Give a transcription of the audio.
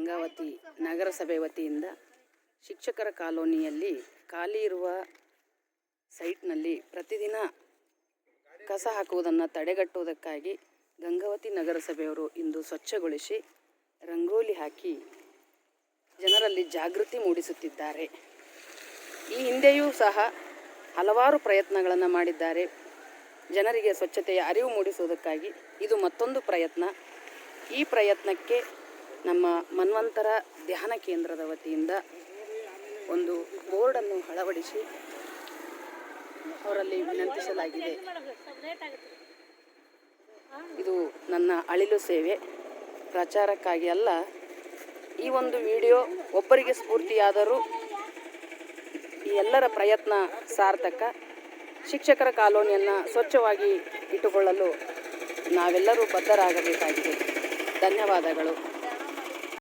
ಗಂಗಾವತಿ ನಗರಸಭೆ ವತಿಯಿಂದ ಶಿಕ್ಷಕರ ಕಾಲೋನಿಯಲ್ಲಿ ಖಾಲಿ ಇರುವ ಸೈಟ್ನಲ್ಲಿ ಪ್ರತಿದಿನ ಕಸ ಹಾಕುವುದನ್ನು ತಡೆಗಟ್ಟುವುದಕ್ಕಾಗಿ ಗಂಗಾವತಿ ನಗರಸಭೆಯವರು ಇಂದು ಸ್ವಚ್ಛಗೊಳಿಸಿ ರಂಗೋಲಿ ಹಾಕಿ ಜನರಲ್ಲಿ ಜಾಗೃತಿ ಮೂಡಿಸುತ್ತಿದ್ದಾರೆ. ಈ ಹಿಂದೆಯೂ ಸಹ ಹಲವಾರು ಪ್ರಯತ್ನಗಳನ್ನು ಮಾಡಿದ್ದಾರೆ. ಜನರಿಗೆ ಸ್ವಚ್ಛತೆಯ ಅರಿವು ಮೂಡಿಸುವುದಕ್ಕಾಗಿ ಇದು ಮತ್ತೊಂದು ಪ್ರಯತ್ನ. ಈ ಪ್ರಯತ್ನಕ್ಕೆ ನಮ್ಮ ಮನ್ವಂತರ ಧ್ಯಾನ ಕೇಂದ್ರದ ವತಿಯಿಂದ ಒಂದು ಬೋರ್ಡನ್ನು ಅಳವಡಿಸಿ ಅವರಲ್ಲಿ ವಿನಂತಿಸಲಾಗಿದೆ. ಇದು ನನ್ನ ಅಳಿಲು ಸೇವೆ, ಪ್ರಚಾರಕ್ಕಾಗಿ ಅಲ್ಲ. ಈ ಒಂದು ವಿಡಿಯೋ ಒಬ್ಬರಿಗೆ ಸ್ಫೂರ್ತಿಯಾದರೂ ಈ ಎಲ್ಲರ ಪ್ರಯತ್ನ ಸಾರ್ಥಕ. ಶಿಕ್ಷಕರ ಕಾಲೋನಿಯನ್ನು ಸ್ವಚ್ಛವಾಗಿ ಇಟ್ಟುಕೊಳ್ಳಲು ನಾವೆಲ್ಲರೂ ಬದ್ಧರಾಗಬೇಕಾಗಿದೆ. ಧನ್ಯವಾದಗಳು.